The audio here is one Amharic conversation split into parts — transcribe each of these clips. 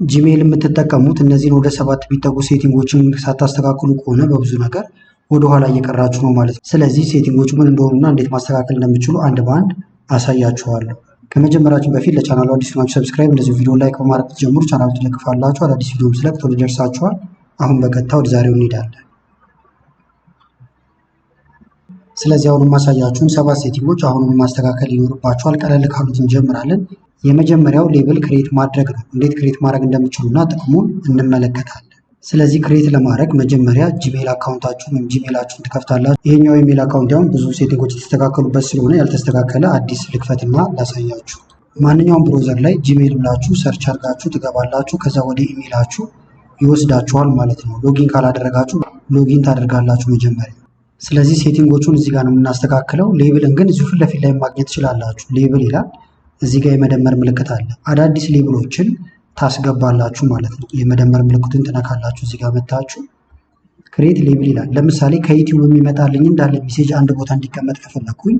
ጂሜል የምትጠቀሙት እነዚህን ወደ 7 ቢጠጉ ሴቲንጎችን ሳታስተካክሉ ከሆነ በብዙ ነገር ወደኋላ እየቀራችሁ ነው ማለት ነው። ስለዚህ ሴቲንጎቹ ምን እንደሆኑና እንዴት ማስተካከል እንደምችሉ አንድ በአንድ አሳያችኋለሁ። ከመጀመራችን በፊት ለቻናሉ አዲስ ናችሁ ሰብስክራይብ፣ እንደዚህ ቪዲዮ ላይክ በማድረግ ጀምሩ። ቻናሉ ትደግፋላችሁ፣ አዳዲስ ቪዲዮም ስለቅ ቶሎ ይደርሳችኋል። አሁን በቀጥታ ወደ ዛሬው እንሄዳለን። ስለዚህ አሁን ማሳያችሁን 7 ሴቲንጎች አሁን ማስተካከል ይኖርባችኋል። ቀለል ካሉት እንጀምራለን። የመጀመሪያው ሌብል ክሬት ማድረግ ነው። እንዴት ክሬት ማድረግ እንደምችሉና ጥቅሙን እንመለከታለን። ስለዚህ ክሬት ለማድረግ መጀመሪያ ጂሜል አካውንታችሁን ወይም ጂሜላችሁን ትከፍታላችሁ። ይሄኛው ኢሜል አካውንት ያው ብዙ ሴቲንጎች የተስተካከሉበት ስለሆነ ያልተስተካከለ አዲስ ልክፈትና ላሳያችሁ። ማንኛውም ብሮዘር ላይ ጂሜል ብላችሁ ሰርች አድርጋችሁ ትገባላችሁ። ከዛ ወደ ኢሜላችሁ ይወስዳችኋል ማለት ነው። ሎጊን ካላደረጋችሁ ሎጊን ታደርጋላችሁ መጀመሪያ። ስለዚህ ሴቲንጎቹን እዚህ ጋር ነው የምናስተካክለው። ሌብልን ግን እዚሁ ፊት ለፊት ላይ ማግኘት ትችላላችሁ። ሌብል ይላል እዚህ ጋር የመደመር ምልክት አለ። አዳዲስ ሌብሎችን ታስገባላችሁ ማለት ነው። የመደመር ምልክቱን ትነካላችሁ። እዚህ ጋር መታችሁ ክሬት ሌብል ይላል። ለምሳሌ ከዩቲዩብ የሚመጣልኝ እንዳለ ሜሴጅ አንድ ቦታ እንዲቀመጥ ከፈለኩኝ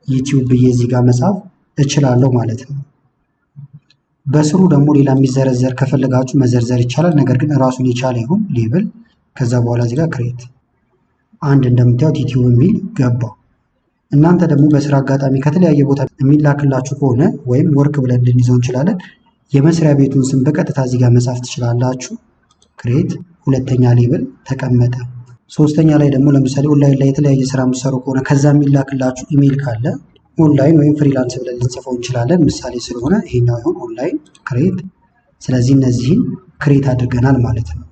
ዩቲዩብ ብዬ እዚህ ጋር መጻፍ እችላለሁ ማለት ነው። በስሩ ደግሞ ሌላ የሚዘረዘር ከፈለጋችሁ መዘርዘር ይቻላል። ነገር ግን ራሱን የቻለ ይሁን ሌብል። ከዛ በኋላ እዚህ ጋር ክሬት አንድ እንደምታዩት ዩቲዩብ የሚል ገባ። እናንተ ደግሞ በስራ አጋጣሚ ከተለያየ ቦታ የሚላክላችሁ ከሆነ ወይም ወርክ ብለን ልንይዘው እንችላለን። የመስሪያ ቤቱን ስም በቀጥታ እዚህ ጋር መጻፍ ትችላላችሁ። ክሬት ሁለተኛ ሌብል ተቀመጠ። ሶስተኛ ላይ ደግሞ ለምሳሌ ኦንላይን ላይ የተለያየ ስራ የምትሰሩ ከሆነ ከዛ የሚላክላችሁ ኢሜል ካለ ኦንላይን ወይም ፍሪላንስ ብለን ልንጽፈው እንችላለን። ምሳሌ ስለሆነ ይሄኛው ይሁን ኦንላይን ክሬት። ስለዚህ እነዚህን ክሬት አድርገናል ማለት ነው።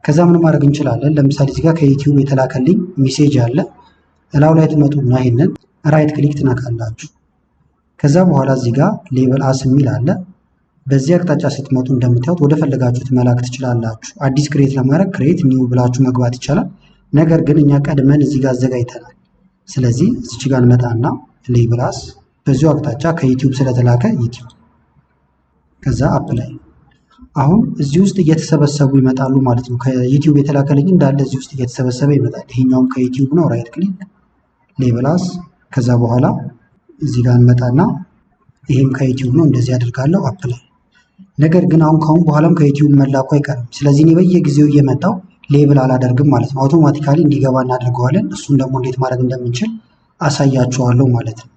ከዛ ምን ማድረግ እንችላለን? ለምሳሌ እዚህ ጋር ከዩቲዩብ የተላከልኝ ሜሴጅ አለ። እላው ላይ ትመጡና ይሄንን ራይት ክሊክ ትነካላችሁ። ከዛ በኋላ እዚህ ጋር ሌብል አስ የሚል አለ። በዚህ አቅጣጫ ስትመጡ እንደምታዩት ወደ ፈለጋችሁት መላክ ትችላላችሁ። አዲስ ክሬት ለማድረግ ክሬት ኒው ብላችሁ መግባት ይቻላል። ነገር ግን እኛ ቀድመን እዚህ ጋር አዘጋጅተናል። ስለዚህ እዚች ጋር እንመጣና ሌብል አስ በዚሁ አቅጣጫ ከዩቲዩብ ስለተላከ ዩቲዩብ፣ ከዛ አፕላይ። አሁን እዚህ ውስጥ እየተሰበሰቡ ይመጣሉ ማለት ነው። ከዩቲዩብ የተላከልኝ እንዳለ እዚህ ውስጥ እየተሰበሰበ ይመጣል። ይሄኛውም ከዩቲዩብ ነው። ራይት ክሊክ ሌብላስ። ከዛ በኋላ እዚህ ጋር እንመጣና ይሄም ከዩቲዩብ ነው። እንደዚህ አድርጋለሁ አፕላይ። ነገር ግን ካሁን በኋላም ከዩቲዩብ መላኩ አይቀርም። ስለዚህ እኔ በየጊዜው እየመጣው ሌብል አላደርግም ማለት ነው። አውቶማቲካሊ እንዲገባ እናደርገዋለን። እሱን ደግሞ እንዴት ማድረግ እንደምንችል አሳያችኋለሁ ማለት ነው።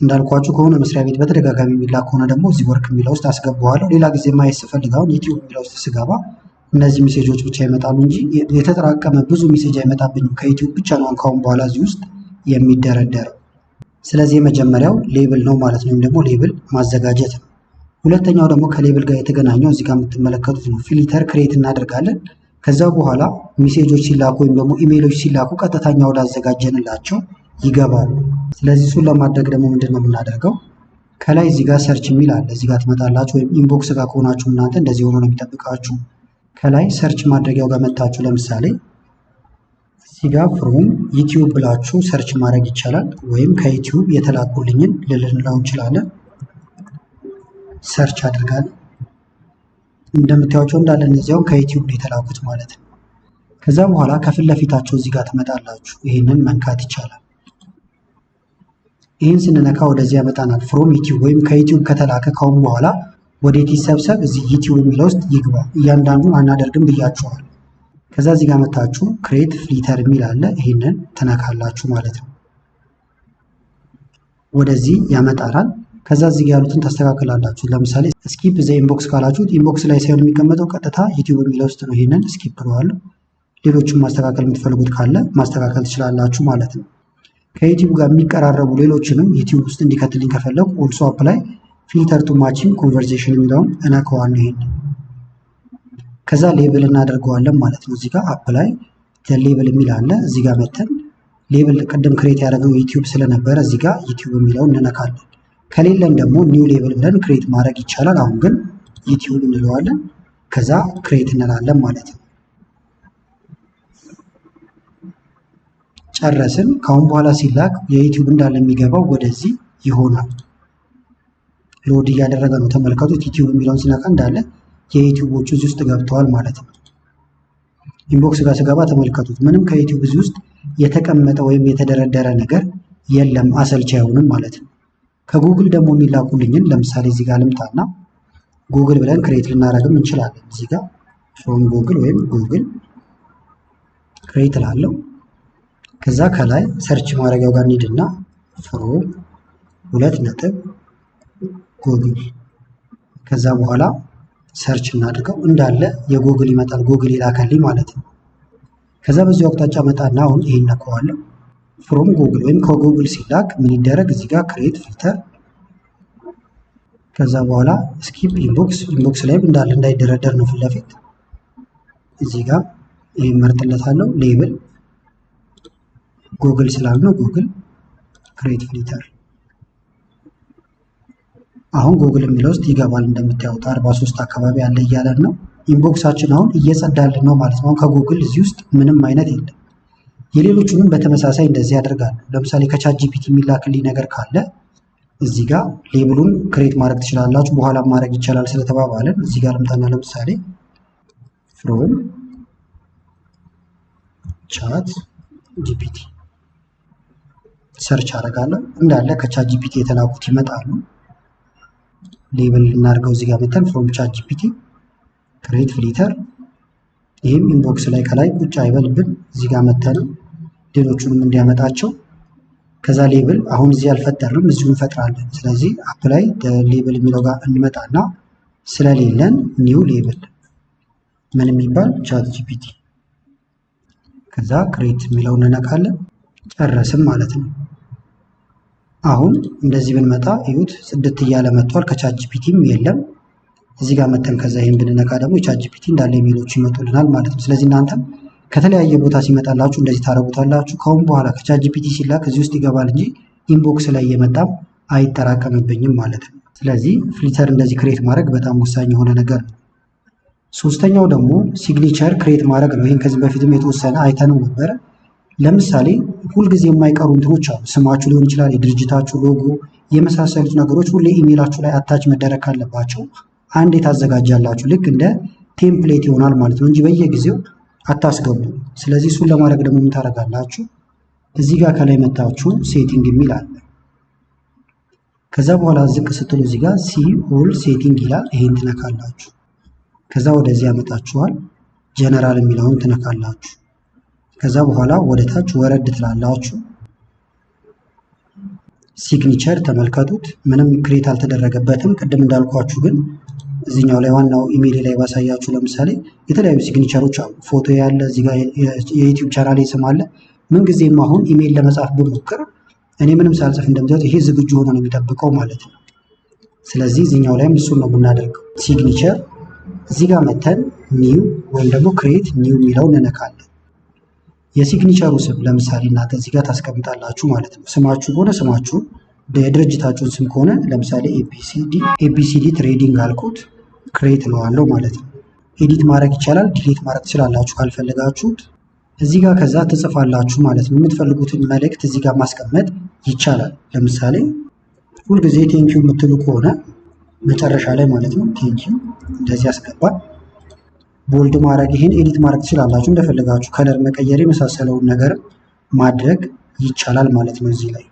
እንዳልኳችሁ ከሆነ መስሪያ ቤት በተደጋጋሚ የሚላክ ከሆነ ደግሞ እዚህ ወርክ የሚለው ውስጥ አስገባዋለሁ። ሌላ ጊዜ ማየት ስፈልግ አሁን ዩቲዩብ የሚለው ውስጥ ስገባ እነዚህ ሜሴጆች ብቻ ይመጣሉ እንጂ የተጠራቀመ ብዙ ሜሴጅ አይመጣብኝም። ከዩቲዩብ ብቻ ነው ካሁን በኋላ እዚህ ውስጥ የሚደረደረው። ስለዚህ የመጀመሪያው ሌብል ነው ማለት ነው፣ ወይም ደግሞ ሌብል ማዘጋጀት ነው። ሁለተኛው ደግሞ ከሌብል ጋር የተገናኘው እዚህ ጋር የምትመለከቱት ነው። ፊልተር ክሬት እናደርጋለን። ከዛ በኋላ ሜሴጆች ሲላኩ ወይም ደግሞ ኢሜይሎች ሲላኩ ቀጥታኛ ወዳዘጋጀንላቸው ይገባሉ። ስለዚህ እሱን ለማድረግ ደግሞ ምንድን ነው የምናደርገው? ከላይ እዚህ ጋር ሰርች የሚል አለ። እዚህ ጋር ትመጣላችሁ፣ ወይም ኢንቦክስ ጋር ከሆናችሁ እናንተ እንደዚህ ሆኖ ነው የሚጠብቃችሁ። ከላይ ሰርች ማድረጊያው ጋር መታችሁ ለምሳሌ እዚህ ጋር ፍሮም ዩቲዩብ ብላችሁ ሰርች ማድረግ ይቻላል። ወይም ከዩቲዩብ የተላኩልኝን ልንለው እንችላለን። ሰርች አድርጋለን። እንደምታዩቸው እንዳለ እነዚያው ከዩቲዩብ ነው የተላኩት ማለት ነው። ከዛ በኋላ ከፊት ለፊታቸው እዚህ ጋር ትመጣላችሁ። ይህንን መንካት ይቻላል። ይህን ስንነካ ወደዚህ ያመጣናል። ፍሮም ዩቲዩብ ወይም ከዩቲዩብ ከተላከ ካሁን በኋላ ወዴት ይሰብሰብ? እዚህ ዩቲዩብ የሚለው ውስጥ ይግባ። እያንዳንዱን አናደርግም ብያችኋል። ከዛ እዚህ ጋር መታችሁ ክሬት ፍሊተር የሚል አለ። ይህንን ትነካላችሁ ማለት ነው። ወደዚህ ያመጣናል። ከዛ እዚህ ጋር ያሉትን ታስተካክላላችሁ። ለምሳሌ ስኪፕ ዘ ኢንቦክስ ካላችሁት ኢንቦክስ ላይ ሳይሆን የሚቀመጠው ቀጥታ ዩቲዩብ የሚለው ውስጥ ነው። ይህንን ስኪፕ ብለዋለሁ። ሌሎችም ማስተካከል የምትፈልጉት ካለ ማስተካከል ትችላላችሁ ማለት ነው። ከዩቲዩብ ጋር የሚቀራረቡ ሌሎችንም ዩቲዩብ ውስጥ እንዲከትልኝ ከፈለጉ ኦልሶ አፕላይ ፊልተር ቱ ማቺንግ ኮንቨርሴሽን የሚለውን እነካዋለሁ። ይሄን ከዛ ሌብል እናደርገዋለን ማለት ነው። እዚህ ጋር አፕላይ ሌብል የሚል አለ። እዚህ ጋር መተን ሌብል ቅድም ክሬት ያደረገው ዩቲዩብ ስለነበረ እዚህ ጋር ዩቲዩብ የሚለውን እንነካለን። ከሌለን ደግሞ ኒው ሌብል ብለን ክሬት ማድረግ ይቻላል። አሁን ግን ዩቲዩብ እንለዋለን። ከዛ ክሬት እንላለን ማለት ነው። ጨረስን። ካሁን በኋላ ሲላክ የዩቲዩብ እንዳለ የሚገባው ወደዚህ ይሆናል። ሎድ እያደረገ ነው። ተመልከቱት። ዩቲዩብ የሚለውን ሲነካ እንዳለ የዩቲዩቦቹ እዚህ ውስጥ ገብተዋል ማለት ነው። ኢንቦክስ ጋር ስገባ ተመልከቱት። ምንም ከዩቲዩብ እዚህ ውስጥ የተቀመጠ ወይም የተደረደረ ነገር የለም። አሰልቺ አይሆንም ማለት ነው። ከጉግል ደግሞ የሚላኩልኝን ለምሳሌ እዚህ ጋር ልምጣና ጉግል ብለን ክሬት ልናደርግም እንችላለን። እዚህ ጋር ፍሮም ጉግል ወይም ጉግል ክሬት ላለው ከዛ ከላይ ሰርች ማድረጊያው ጋር እንሂድና ፍሮም 2 ጉግል ከዛ በኋላ ሰርች እናድርገው እንዳለ የጉግል ይመጣል። ጉግል ይላከልኝ ማለት ነው። ከዛ በዚህ አቅጣጫ መጣና አሁን ይሄን ነካዋለሁ። ፍሮም ጉግል ወይም ከጉግል ሲላክ ምን ይደረግ እዚህ ጋር ክሬት ፊልተር ከዛ በኋላ ስኪፕ ኢንቦክስ ላይም እንዳለ እንዳይደረደር ነው ፊት ለፊት እዚህ ጋር ይሄን መርጥለታለሁ። ሌብል ጉግል ስላልነው ጉግል ክሬት ፊልተር አሁን ጉግል የሚለው ውስጥ ይገባል። እንደምታዩት 43 አካባቢ አለ እያለን ነው። ኢንቦክሳችን አሁን እየጸዳልን ነው ማለት ነው። ከጉግል እዚህ ውስጥ ምንም አይነት የለም። የሌሎቹንም በተመሳሳይ እንደዚህ ያደርጋሉ። ለምሳሌ ከቻት ጂፒቲ የሚላክልኝ ነገር ካለ እዚህ ጋር ሌብሉን ክሬት ማድረግ ትችላላችሁ። በኋላ ማድረግ ይቻላል ስለተባባለን እዚህ ጋር ልምጣና ለምሳሌ ፍሮም ቻት ጂፒቲ ሰርች አደርጋለሁ። እንዳለ ከቻት ጂፒቲ የተላኩት ይመጣሉ። ሌብል እናድርገው እዚህ ጋር መተን ፍሮም ቻት ጂፒቲ ክሬት ፊልተር ይህም ኢንቦክስ ላይ ከላይ ቁጭ አይበልብን እዚህ ጋር መተን ሌሎቹንም እንዲያመጣቸው ከዛ ሌብል አሁን እዚህ አልፈጠርንም እዚሁ እንፈጥራለን። ስለዚህ አፕላይ ሌብል የሚለው ጋር እንመጣና ስለሌለን ኒው ሌብል ምን የሚባል ቻት ጂፒቲ ከዛ ክሬት የሚለውን እንነካለን። ጨረስም ማለት ነው። አሁን እንደዚህ ብንመጣ እዩት ጽድት እያለ መጥቷል። ከቻት ጂፒቲም የለም እዚህ ጋር መተን ከዛ ይሄን ብንነካ ደግሞ የቻት ጂፒቲ እንዳለ ኢሜሎች ይመጡልናል ማለት ነው። ስለዚህ እናንተም ከተለያየ ቦታ ሲመጣላችሁ እንደዚህ ታረጉታላችሁ። ከአሁን በኋላ ከቻት ጂፒቲ ሲላክ እዚህ ውስጥ ይገባል እንጂ ኢንቦክስ ላይ እየመጣም አይጠራቀምብኝም ማለት ነው። ስለዚህ ፊልተር እንደዚህ ክሬት ማድረግ በጣም ወሳኝ የሆነ ነገር ነው። ሶስተኛው ደግሞ ሲግኒቸር ክሬት ማድረግ ነው። ይህን ከዚህ በፊትም የተወሰነ አይተነው ነበረ። ለምሳሌ ሁልጊዜ የማይቀሩ እንትኖች አሉ። ስማችሁ ሊሆን ይችላል፣ የድርጅታችሁ ሎጎ የመሳሰሉት ነገሮች ሁሌ ኢሜላችሁ ላይ አታች መደረግ ካለባቸው አንዴ ታዘጋጃላችሁ። ልክ እንደ ቴምፕሌት ይሆናል ማለት ነው እንጂ በየጊዜው አታስገቡ። ስለዚህ እሱን ለማድረግ ደግሞ ምን ታደርጋላችሁ? እዚህ ጋር ከላይ መታችሁ ሴቲንግ የሚል አለ። ከዛ በኋላ ዝቅ ስትሉ እዚህ ጋር ሲ ኦል ሴቲንግ ይላል። ይሄን ትነካላችሁ። ከዛ ወደዚህ ያመጣችኋል። ጀነራል የሚለውን ትነካላችሁ። ከዛ በኋላ ወደ ታች ወረድ ትላላችሁ። ሲግኒቸር ተመልከቱት። ምንም ክሬት አልተደረገበትም። ቅድም እንዳልኳችሁ ግን እዚህኛው ላይ ዋናው ኢሜል ላይ ባሳያችሁ ለምሳሌ የተለያዩ ሲግኒቸሮች አሉ። ፎቶ ያለ እዚህ ጋር የዩቲዩብ ቻናል ስም አለ። ምንጊዜም አሁን ኢሜል ለመጻፍ ብሞክር እኔ ምንም ሳልጽፍ እንደምታዩት ይሄ ዝግጁ ሆኖ ነው የሚጠብቀው ማለት ነው። ስለዚህ እዚህኛው ላይም እሱን ነው የምናደርገው። ሲግኒቸር እዚህ ጋር መተን ኒው ወይም ደግሞ ክሬት ኒው የሚለውን እንነካለን። የሲግኒቸሩ ስም ለምሳሌ እናንተ እዚህ ጋር ታስቀምጣላችሁ ማለት ነው። ስማችሁ ከሆነ ስማችሁን፣ የድርጅታችሁን ስም ከሆነ ለምሳሌ ኤቢሲዲ ትሬዲንግ አልኩት ክሬት እለዋለሁ ማለት ነው። ኤዲት ማድረግ ይቻላል፣ ዲሊት ማድረግ ትችላላችሁ ካልፈለጋችሁት። እዚህ ጋር ከዛ ትጽፋላችሁ ማለት ነው። የምትፈልጉትን መልእክት እዚህ ጋር ማስቀመጥ ይቻላል። ለምሳሌ ሁልጊዜ ቴንኪው የምትሉ ከሆነ መጨረሻ ላይ ማለት ነው ቴንኪው እንደዚህ ያስገባል። ቦልድ ማድረግ ይሄን ኤዲት ማድረግ ትችላላችሁ እንደፈለጋችሁ። ከለር መቀየር የመሳሰለውን ነገር ማድረግ ይቻላል ማለት ነው እዚህ ላይ።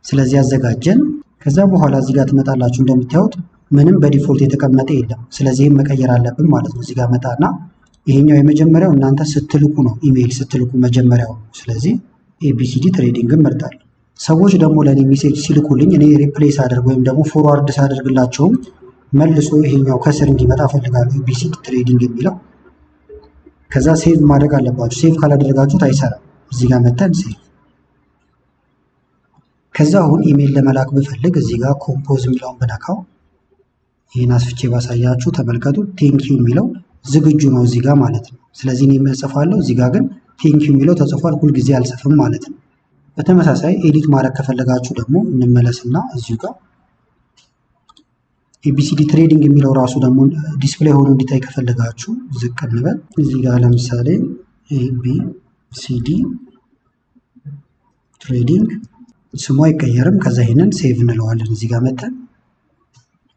ስለዚህ ያዘጋጀን ከዛ በኋላ እዚህ ጋር ትመጣላችሁ። እንደምታዩት ምንም በዲፎልት የተቀመጠ የለም። ስለዚህ መቀየር አለብን ማለት ነው። እዚህ ጋር መጣና ይሄኛው የመጀመሪያው እናንተ ስትልኩ ነው፣ ኢሜይል ስትልኩ መጀመሪያው። ስለዚህ ኤቢሲዲ ትሬዲንግን መርጣለሁ። ሰዎች ደግሞ ለእኔ ሜሴጅ ሲልኩልኝ እኔ ሪፕሌስ አድርግ ወይም ደግሞ ፎርዋርድ ሳደርግላቸውም መልሶ ይሄኛው ከስር እንዲመጣ ፈልጋለሁ ኤቢሲዲ ትሬዲንግ የሚለው። ከዛ ሴቭ ማድረግ አለባችሁ። ሴቭ ካላደረጋችሁት አይሰራም። እዚህ ጋር መተን ሴቭ። ከዛ አሁን ኢሜይል ለመላክ ብፈልግ እዚህ ጋር ኮምፖዝ የሚለውን ብነካው ይህን አስፍቼ ባሳያችሁ ተመልከቱ። ቴንኪው የሚለው ዝግጁ ነው እዚህ ጋር ማለት ነው። ስለዚህ እኔ እጽፋለሁ። እዚህ ጋር ግን ቴንኪው የሚለው ተጽፏል። ሁልጊዜ አልጽፍም ማለት ነው። በተመሳሳይ ኤዲት ማድረግ ከፈለጋችሁ ደግሞ እንመለስና እዚሁ ጋር ኤቢሲዲ ትሬዲንግ የሚለው ራሱ ደግሞ ዲስፕሌይ ሆኖ እንዲታይ ከፈለጋችሁ ዝቅ እንበል። እዚህ ጋር ለምሳሌ ኤቢሲዲ ትሬዲንግ ስሙ አይቀየርም። ከዛ ይሄንን ሴቭ እንለዋለን። እዚህ ጋር መተን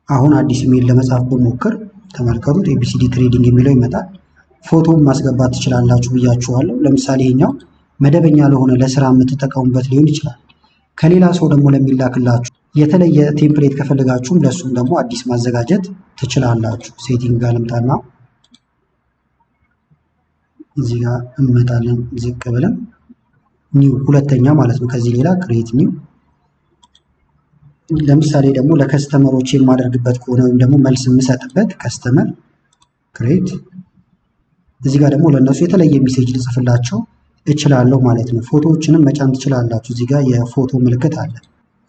አሁን አዲስ ኢሜል ለመጻፍ ብሞክር ተመልከቱት ኤቢሲዲ ትሬዲንግ የሚለው ይመጣል። ፎቶም ማስገባት ትችላላችሁ ብያችኋለሁ። ለምሳሌ ይሄኛው መደበኛ ለሆነ ለስራ የምትጠቀሙበት ሊሆን ይችላል። ከሌላ ሰው ደግሞ ለሚላክላችሁ የተለየ ቴምፕሌት ከፈለጋችሁም ለሱም ደግሞ አዲስ ማዘጋጀት ትችላላችሁ። ሴቲንግ ጋር ልምጣና እዚህ ጋር እንመጣለን። ዝቅ ብለን ኒው ሁለተኛ ማለት ነው። ከዚህ ሌላ ክሬት ኒው። ለምሳሌ ደግሞ ለከስተመሮች የማደርግበት ከሆነ ወይም ደግሞ መልስ የምሰጥበት ከስተመር ክሬት። እዚህ ጋር ደግሞ ለእነሱ የተለየ ሜሴጅ ልጽፍላቸው እችላለሁ ማለት ነው። ፎቶዎችንም መጫን ትችላላችሁ። እዚህ ጋር የፎቶ ምልክት አለ።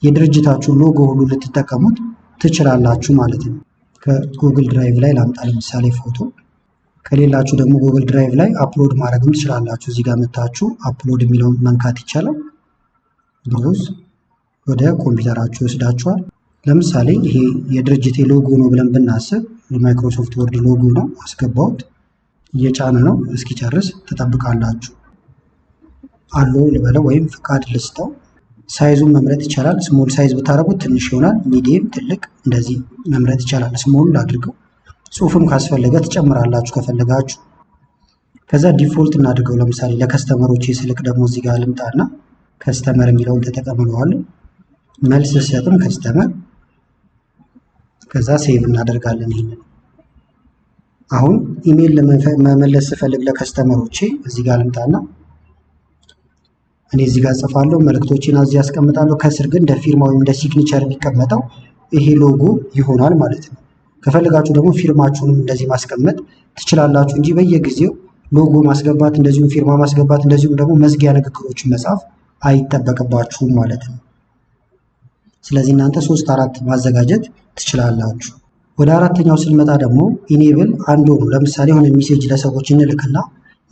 የድርጅታችሁን ሎጎ ሁሉ ልትጠቀሙት ትችላላችሁ ማለት ነው። ከጉግል ድራይቭ ላይ ላምጣ ለምሳሌ ፎቶ። ከሌላችሁ ደግሞ ጉግል ድራይቭ ላይ አፕሎድ ማድረግም ትችላላችሁ። እዚህ ጋር መታችሁ አፕሎድ የሚለውን መንካት ይቻላል። ብሮዝ ወደ ኮምፒውተራችሁ ይወስዳችኋል። ለምሳሌ ይሄ የድርጅቴ ሎጎ ነው ብለን ብናስብ የማይክሮሶፍት ወርድ ሎጎ ነው። አስገባሁት። እየጫነ ነው። እስኪጨርስ ትጠብቃላችሁ። አሎ ልበለው ወይም ፍቃድ ልስጠው። ሳይዙን መምረጥ ይቻላል። ስሞል ሳይዝ ብታደርጉት ትንሽ ይሆናል። ሚዲየም፣ ትልቅ እንደዚህ መምረጥ ይቻላል። ስሞል አድርገው። ጽሁፍም ካስፈለገ ትጨምራላችሁ ከፈለጋችሁ። ከዛ ዲፎልት እናድርገው። ለምሳሌ ለከስተመሮች ስልክ ደግሞ እዚህ ጋር ልምጣና ከስተመር የሚለውን ተጠቀምለዋለን። መልስ ሰጥም ከስተመር። ከዛ ሴቭ እናደርጋለን። ይሄንን አሁን ኢሜል ለመመለስ ስፈልግ ለከስተመሮቼ እዚህ ጋር ልምጣና እኔ እዚህ ጋር ጽፋለሁ። መልእክቶችን እዚህ ያስቀምጣለሁ። ከስር ግን እንደ ፊርማ ወይም እንደ ሲግኒቸር የሚቀመጠው ይሄ ሎጎ ይሆናል ማለት ነው። ከፈለጋችሁ ደግሞ ፊርማችሁንም እንደዚህ ማስቀመጥ ትችላላችሁ እንጂ በየጊዜው ሎጎ ማስገባት እንደዚሁም ፊርማ ማስገባት እንደዚሁም ደግሞ መዝጊያ ንግግሮችን መጻፍ አይጠበቅባችሁም ማለት ነው። ስለዚህ እናንተ 3-4 ማዘጋጀት ትችላላችሁ። ወደ አራተኛው ስንመጣ ደግሞ ኢኔብል አንዱ ነው። ለምሳሌ የሆነ ሜሴጅ ለሰዎች እንልክና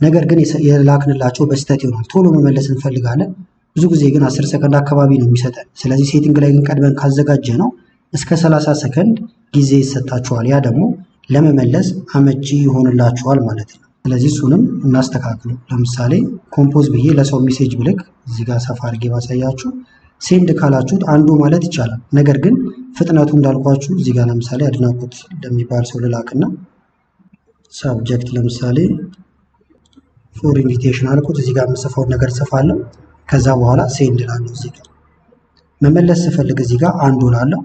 ነገር ግን የላክንላቸው በስተት ይሆናል። ቶሎ መመለስ እንፈልጋለን። ብዙ ጊዜ ግን 10 ሰከንድ አካባቢ ነው የሚሰጠን። ስለዚህ ሴቲንግ ላይ ግን ቀድመን ካዘጋጀ ነው እስከ 30 ሰከንድ ጊዜ ይሰጣችኋል። ያ ደግሞ ለመመለስ አመቺ ይሆንላችኋል ማለት ነው። ስለዚህ እሱንም እናስተካክለው። ለምሳሌ ኮምፖዝ ብዬ ለሰው ሜሴጅ ብልክ እዚህ ጋር ሰፋ አድርጌ ባሳያችሁ ሴንድ ካላችሁት አንዱ ማለት ይቻላል። ነገር ግን ፍጥነቱ እንዳልኳችሁ እዚህ ጋር ለምሳሌ አድናቆት ለሚባል ሰው ልላክና ሳብጀክት ለምሳሌ ፎር ኢንቪቴሽን አልኩት። እዚህ ጋር የምጽፈውን ነገር ጽፋለሁ። ከዛ በኋላ ሴንድ ላለሁ። እዚህ ጋር መመለስ ስፈልግ እዚህ ጋር አንዱ ላለሁ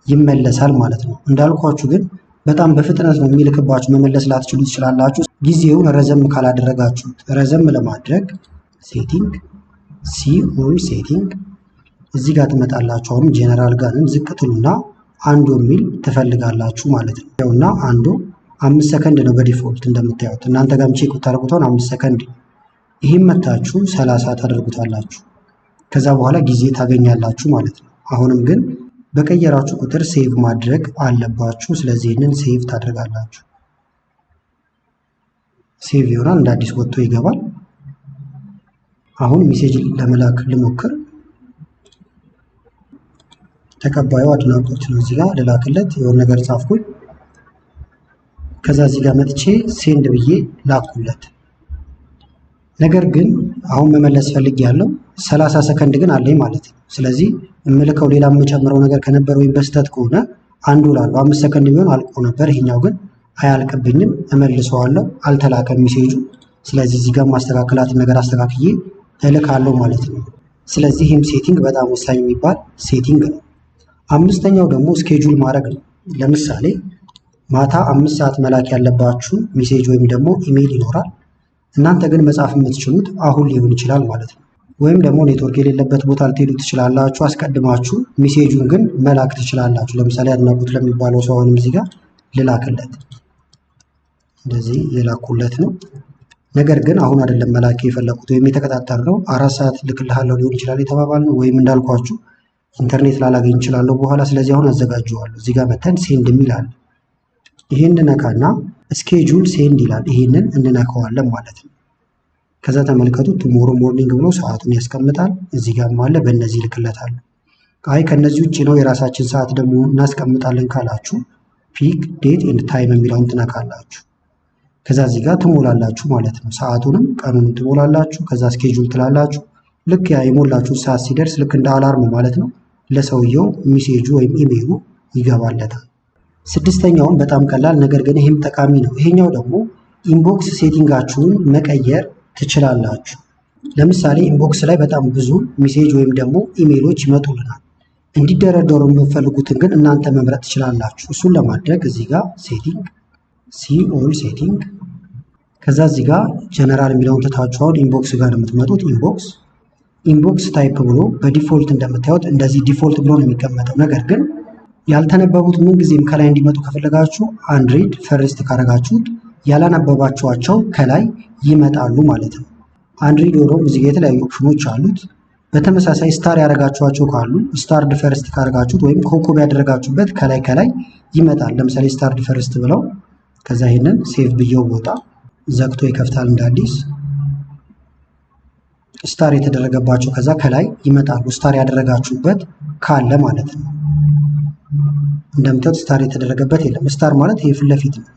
ይመለሳል ማለት ነው። እንዳልኳችሁ ግን በጣም በፍጥነት ነው የሚልክባችሁ። መመለስ ላትችሉ ትችላላችሁ። ጊዜውን ረዘም ካላደረጋችሁት ረዘም ለማድረግ ሴቲንግ ሲኦል ሴቲንግ እዚህ ጋር ትመጣላችሁ። አሁንም ጄኔራል ጋርም ዝቅ ትሉና አንዱ የሚል ትፈልጋላችሁ ማለት ነው። ያውና አንዱ 5 ሰከንድ ነው በዲፎልት እንደምታዩት። እናንተ ጋርም ቼክ ብታደርጉት 5 ሰከንድ። ይህም መታችሁ 30 ታደርጉታላችሁ። ከዛ በኋላ ጊዜ ታገኛላችሁ ማለት ነው። አሁንም ግን በቀየራችሁ ቁጥር ሴቭ ማድረግ አለባችሁ። ስለዚህ ይህንን ሴቭ ታደርጋላችሁ። ሴቭ ይሆናል። እንደ አዲስ ወጥቶ ይገባል። አሁን ሜሴጅ ለመላክ ልሞክር። ተቀባዩ አድናቆት ነው። እዚህ ጋር ልላክለት የሆነ ነገር ጻፍኩኝ። ከዛ እዚህ ጋር መጥቼ ሴንድ ብዬ ላኩለት። ነገር ግን አሁን መመለስ ፈልጌያለሁ። 30 ሰከንድ ግን አለኝ ማለት ነው። ስለዚህ የምልከው ሌላ የምጨምረው ነገር ከነበረ ወይም በስተት ከሆነ አንዱ ላለሁ 5 ሰከንድ ቢሆን አልቆ ነበር። ይሄኛው ግን አያልቅብኝም፣ እመልሰዋለሁ። አልተላከም ሜሴጁ። ስለዚህ እዚህ ጋር ማስተካከላትን ነገር አስተካክዬ እልካለሁ ማለት ነው። ስለዚህ ይህም ሴቲንግ በጣም ወሳኝ የሚባል ሴቲንግ ነው። አምስተኛው ደግሞ ስኬጁል ማድረግ ነው። ለምሳሌ ማታ 5 ሰዓት መላክ ያለባችሁ ሜሴጅ ወይም ደግሞ ኢሜይል ይኖራል። እናንተ ግን መጻፍ የምትችሉት አሁን ሊሆን ይችላል ማለት ነው። ወይም ደግሞ ኔትወርክ የሌለበት ቦታ ልትሄዱ ትችላላችሁ። አስቀድማችሁ ሜሴጁን ግን መላክ ትችላላችሁ። ለምሳሌ አድናቆት ለሚባለው ሰው አሁንም እዚህ ጋር ልላክለት። እንደዚህ የላኩለት ነው። ነገር ግን አሁን አይደለም መላክ የፈለኩት ወይም የተቀጣጠርነው 4 ሰዓት ልክልሃለሁ ሊሆን ይችላል የተባባልነው፣ ወይም እንዳልኳችሁ ኢንተርኔት ላላገኝ እችላለሁ በኋላ። ስለዚህ አሁን አዘጋጀዋለሁ። እዚህ ጋር መተን ሴንድ የሚል አለ። ይሄን እንነካና ስኬጁል ሴንድ ይላል። ይሄንን እንነካዋለን ማለት ነው። ከዛ ተመልከቱ ቱሞሮ ሞርኒንግ ብሎ ሰዓቱን ያስቀምጣል። እዚህ ጋር አለ በእነዚህ ልክለታለሁ። አይ ከነዚህ ውጪ ነው የራሳችን ሰዓት ደግሞ እናስቀምጣለን ካላችሁ ፒክ ዴት ኤንድ ታይም የሚለውን ትነካላችሁ። ከዛ እዚህ ጋር ትሞላላችሁ ማለት ነው። ሰዓቱንም ቀኑንም ትሞላላችሁ። ከዛ ስኬጁል ትላላችሁ። ልክ ያ የሞላችሁ ሰዓት ሲደርስ ልክ እንደ አላርም ማለት ነው ለሰውየው ሜሴጁ ወይም ኢሜይሉ ይገባለታል። ስድስተኛውን በጣም ቀላል ነገር ግን ይሄም ጠቃሚ ነው። ይሄኛው ደግሞ ኢንቦክስ ሴቲንጋችሁን መቀየር ትችላላችሁ። ለምሳሌ ኢንቦክስ ላይ በጣም ብዙ ሜሴጅ ወይም ደግሞ ኢሜይሎች ይመጡልናል። እንዲደረደሩ የምትፈልጉትን ግን እናንተ መምረጥ ትችላላችሁ። እሱን ለማድረግ እዚህ ጋር ሴቲንግ ኦል ሴቲንግ ከዛ እዚህ ጋር ጀነራል የሚለውን ትታችኋል። ኢንቦክስ ጋር የምትመጡት ኢንቦክስ ታይፕ ብሎ በዲፎልት እንደምታዩት እንደዚህ ዲፎልት ብሎ ነው የሚቀመጠው። ነገር ግን ያልተነበቡት ምን ጊዜም ከላይ እንዲመጡ ከፈለጋችሁ አንድሪድ ፈርስት ካረጋችሁት ያላነበባችኋቸው ከላይ ይመጣሉ ማለት ነው። አንድሪድ ሆኖም እዚህ ጋር የተለያዩ ኦፕሽኖች አሉት። በተመሳሳይ ስታር ያደረጋችኋቸው ካሉ ስታርድ ፈርስት ካረጋችሁት ወይም ኮከብ ያደረጋችሁበት ከላይ ይመጣል። ለምሳሌ ስታርድ ፈርስት ብለው ከዛ ይሄንን ሴቭ ብየው ቦታ ዘግቶ ይከፍታል እንደ አዲስ። ስታር የተደረገባቸው ከዛ ከላይ ይመጣሉ። ስታር ያደረጋችሁበት ካለ ማለት ነው። እንደምታዩት ስታር የተደረገበት የለም። ስታር ማለት ይሄ ፊት ለፊት ነው።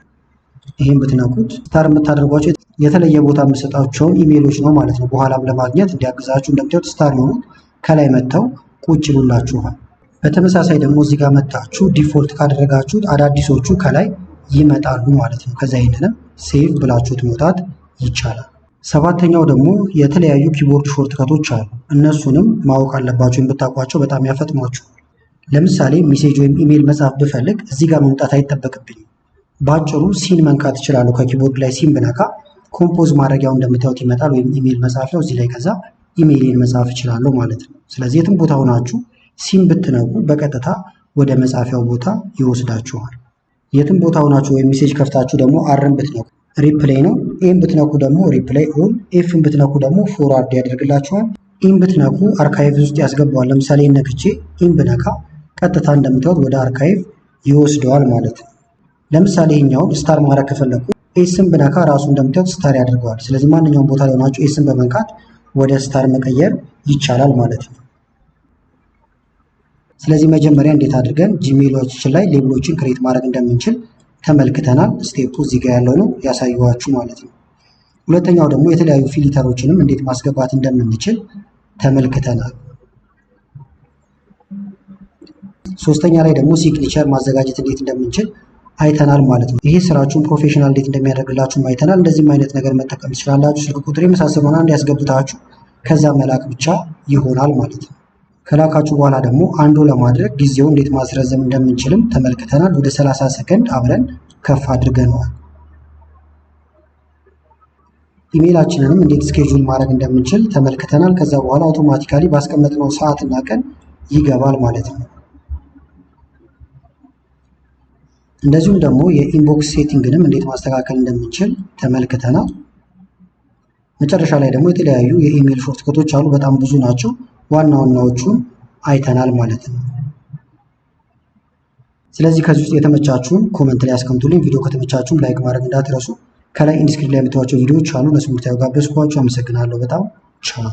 ይሄን ብትነኩት ስታር የምታደርጓቸው የተለየ ቦታ የምሰጣቸውን ኢሜሎች ነው ማለት ነው። በኋላም ለማግኘት እንዲያግዛችሁ እንደምታዩት ስታር የሆኑት ከላይ መጥተው ቁጭ ይሉላችኋል። በተመሳሳይ ደግሞ እዚህ ጋር መጣችሁ ዲፎልት ካደረጋችሁት አዳዲሶቹ ከላይ ይመጣሉ ማለት ነው። ከዛ ይሄንንም ሴቭ ብላችሁት መውጣት ይቻላል። ሰባተኛው ደግሞ የተለያዩ ኪቦርድ ሾርትከቶች አሉ። እነሱንም ማወቅ አለባችሁ። ብታውቋቸው በጣም ያፈጥሟችሁ። ለምሳሌ ሜሴጅ ወይም ኢሜል መጻፍ ብፈልግ እዚህ ጋር መምጣት አይጠበቅብኝም። በአጭሩ ሲን መንካት እችላለሁ። ከኪቦርድ ላይ ሲን ብነካ ኮምፖዝ ማድረጊያው እንደምታዩት ይመጣል። ወይም ኢሜል መጻፊያው እዚህ ላይ ከዛ ኢሜይልን መጻፍ እችላለሁ ማለት ነው። ስለዚህ የትም ቦታ ሆናችሁ ሲን ብትነኩ በቀጥታ ወደ መጻፊያው ቦታ ይወስዳችኋል። የትም ቦታ ሆናችሁ ወይም ሜሴጅ ከፍታችሁ ደግሞ አርን ብትነኩ ሪፕሌይ ነው። ኤም ብትነኩ ደግሞ ሪፕሌይ ኦል፣ ኤፍን ብትነኩ ደግሞ ፎርዋርድ ያደርግላችኋል። ኢን ብትነኩ አርካይቭ ውስጥ ያስገባዋል። ለምሳሌ ነክቼ ኢን ብነካ ቀጥታ እንደምታዩት ወደ አርካይቭ ይወስደዋል ማለት ነው። ለምሳሌ ይሄኛውን ስታር ማድረግ ከፈለኩ ኤስን ብነካ ራሱ እንደምታዩት ስታር ያደርገዋል። ስለዚህ ማንኛውም ቦታ ላይ ሆናችሁ ኤስን በመንካት ወደ ስታር መቀየር ይቻላል ማለት ነው። ስለዚህ መጀመሪያ እንዴት አድርገን ጂሜሎችን ላይ ሌብሎችን ክሬት ማድረግ እንደምንችል ተመልክተናል። ስቴፑ እዚህ ጋር ያለው ነው ያሳየኋችሁ ማለት ነው። ሁለተኛው ደግሞ የተለያዩ ፊልተሮችንም እንዴት ማስገባት እንደምንችል ተመልክተናል። ሶስተኛ ላይ ደግሞ ሲግኒቸር ማዘጋጀት እንዴት እንደምንችል አይተናል ማለት ነው። ይሄ ስራችሁን ፕሮፌሽናል እንዴት እንደሚያደርግላችሁም አይተናል። እንደዚህም አይነት ነገር መጠቀም ትችላላችሁ። ስልክ ቁጥር የመሳሰሉና እንዲያስገብታችሁ ከዛ መላክ ብቻ ይሆናል ማለት ነው። ከላካችሁ በኋላ ደግሞ አንዱ ለማድረግ ጊዜው እንዴት ማስረዘም እንደምንችልም ተመልክተናል። ወደ 30 ሰከንድ አብረን ከፍ አድርገነዋል። ኢሜይላችንንም እንዴት ስኬጁል ማድረግ እንደምንችል ተመልክተናል። ከዛ በኋላ አውቶማቲካሊ ባስቀመጥነው ሰዓትና ቀን ይገባል ማለት ነው። እንደዚሁም ደግሞ የኢንቦክስ ሴቲንግንም እንዴት ማስተካከል እንደምንችል ተመልክተናል። መጨረሻ ላይ ደግሞ የተለያዩ የኢሜይል ሾርትከቶች አሉ። በጣም ብዙ ናቸው። ዋና ዋናዎቹን አይተናል ማለት ነው። ስለዚህ ከዚህ ውስጥ የተመቻችሁን ኮመንት ላይ አስቀምጡልኝ። ቪዲዮ ከተመቻችሁም ላይክ ማድረግ እንዳትረሱ። ከላይ ኢንዲስክሪፕሽን ላይ የምታዩቸው ቪዲዮዎች አሉ። ለሱ ምርታዩ ጋበዝኳችሁ። አመሰግናለሁ በጣም ቻው።